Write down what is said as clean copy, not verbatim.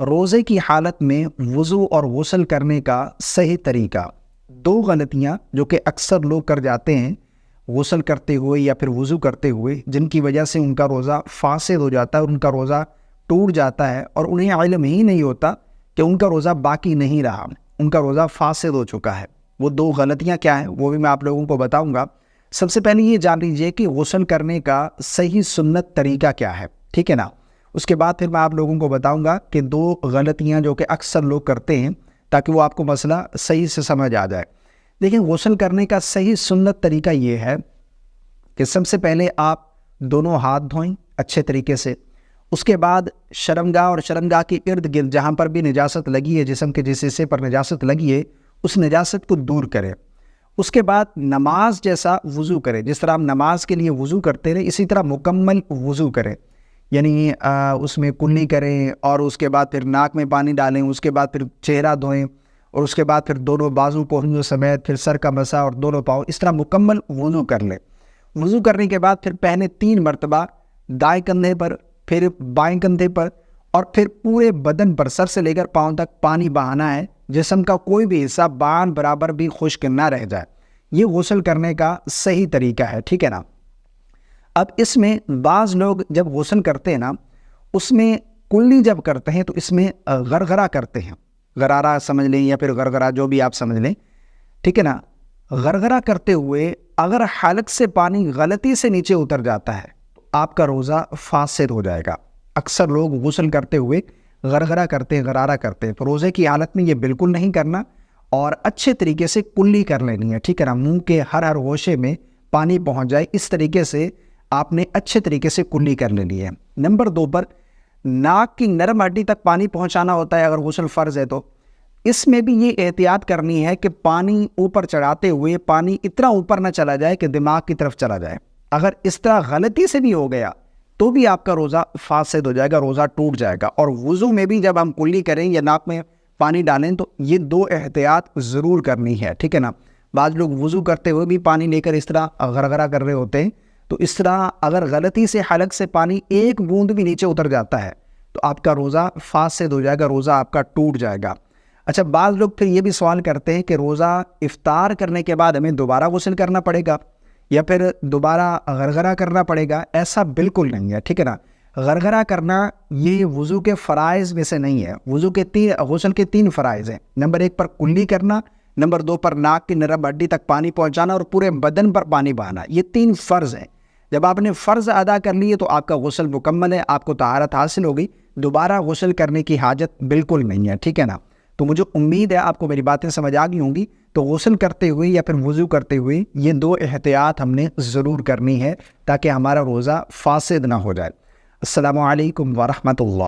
روزے کی حالت میں وضو اور غسل کرنے کا صحیح طریقہ۔ دو غلطیاں جو کہ اکثر لوگ کر جاتے ہیں غسل کرتے ہوئے یا پھر وضو کرتے ہوئے، جن کی وجہ سے ان کا روزہ فاسد ہو جاتا ہے، ان کا روزہ ٹوٹ جاتا ہے اور انہیں علم ہی نہیں ہوتا کہ ان کا روزہ باقی نہیں رہا، ان کا روزہ فاسد ہو چکا ہے۔ وہ دو غلطیاں کیا ہیں وہ بھی میں آپ لوگوں کو بتاؤں گا۔ سب سے پہلے یہ جان لیجئے کہ غسل کرنے کا صحیح سنت طریقہ کیا ہے، ٹھیک ہے نا۔ اس کے بعد پھر میں آپ لوگوں کو بتاؤں گا کہ دو غلطیاں جو کہ اکثر لوگ کرتے ہیں، تاکہ وہ آپ کو مسئلہ صحیح سے سمجھ آ جائے۔ دیکھیں، غسل کرنے کا صحیح سنت طریقہ یہ ہے کہ سب سے پہلے آپ دونوں ہاتھ دھوئیں اچھے طریقے سے۔ اس کے بعد شرمگاہ اور شرمگاہ کے ارد گرد جہاں پر بھی نجاست لگی ہے، جسم کے جس حصے پر نجاست لگی ہے، اس نجاست کو دور کریں۔ اس کے بعد نماز جیسا وضو کریں، جس طرح ہم نماز کے لیے وضو کرتے رہے اسی طرح مکمل وضو کریں، یعنی اس میں کلی کریں اور اس کے بعد پھر ناک میں پانی ڈالیں، اس کے بعد پھر چہرہ دھوئیں اور اس کے بعد پھر دونوں بازو پہنچوں سمیت پھر سر کا مسا اور دونوں پاؤں، اس طرح مکمل وضو کر لیں۔ وضو کرنے کے بعد پھر پہلے 3 مرتبہ دائیں کندھے پر، پھر بائیں کندھے پر اور پھر پورے بدن پر سر سے لے کر پاؤں تک پانی بہانا ہے، جسم کا کوئی بھی حصہ بان برابر بھی خشک نہ رہ جائے۔ یہ غسل کرنے کا صحیح طریقہ ہے، ٹھیک ہے نا۔ اب اس میں بعض لوگ جب غسل کرتے ہیں نا، اس میں کلی جب کرتے ہیں تو اس میں غرغرہ کرتے ہیں، غرارہ سمجھ لیں یا پھر غرغرہ، جو بھی آپ سمجھ لیں، ٹھیک ہے نا۔ غرغرہ کرتے ہوئے اگر حلق سے پانی غلطی سے نیچے اتر جاتا ہے تو آپ کا روزہ فاسد ہو جائے گا۔ اکثر لوگ غسل کرتے ہوئے غرغرہ کرتے ہیں، غرارہ کرتے ہیں، تو روزے کی حالت میں یہ بالکل نہیں کرنا اور اچھے طریقے سے کلی کر لینی ہے، ٹھیک ہے نا۔ منہ کے ہر گوشے میں پانی پہنچ جائے، اس طریقے سے آپ نے اچھے طریقے سے کلی کر لینی ہے۔ نمبر 2 پر ناک کی نرم ہڈی تک پانی پہنچانا ہوتا ہے اگر غسل فرض ہے تو اس میں بھی یہ احتیاط کرنی ہے کہ پانی اوپر چڑھاتے ہوئے پانی اتنا اوپر نہ چلا جائے کہ دماغ کی طرف چلا جائے۔ اگر اس طرح غلطی سے بھی ہو گیا تو بھی آپ کا روزہ فاسد ہو جائے گا، روزہ ٹوٹ جائے گا۔ اور وضو میں بھی جب ہم کلی کریں یا ناک میں پانی ڈالیں تو یہ 2 احتیاط ضرور کرنی ہے، ٹھیک ہے نا۔ بعض لوگ وضو کرتے ہوئے بھی پانی لے کر اس طرح غرغرہ کر رہے ہوتے ہیں، تو اس طرح اگر غلطی سے حلق سے پانی 1 بوند بھی نیچے اتر جاتا ہے تو آپ کا روزہ فاسد ہو جائے گا، روزہ آپ کا ٹوٹ جائے گا۔ اچھا، بعض لوگ پھر یہ بھی سوال کرتے ہیں کہ روزہ افطار کرنے کے بعد ہمیں دوبارہ غسل کرنا پڑے گا یا پھر دوبارہ غرغرہ کرنا پڑے گا؟ ایسا بالکل نہیں ہے، ٹھیک ہے نا۔ غرغرہ کرنا یہ وضو کے فرائض میں سے نہیں ہے۔ غسل کے 3 فرائض ہیں۔ نمبر 1 پر کلی کرنا، نمبر 2 پر ناک کی نرم ہڈی تک پانی پہنچانا اور پورے بدن پر پانی بہانا، یہ 3 فرض ہیں۔ جب آپ نے فرض ادا کر لیے تو آپ کا غسل مکمل ہے، آپ کو طہارت حاصل ہوگی، دوبارہ غسل کرنے کی حاجت بالکل نہیں ہے، ٹھیک ہے نا۔ تو مجھے امید ہے آپ کو میری باتیں سمجھ آ گئی ہوں گی۔ تو غسل کرتے ہوئے یا پھر وضو کرتے ہوئے یہ 2 احتیاط ہم نے ضرور کرنی ہے تاکہ ہمارا روزہ فاسد نہ ہو جائے۔ السلام علیکم ورحمۃ اللہ۔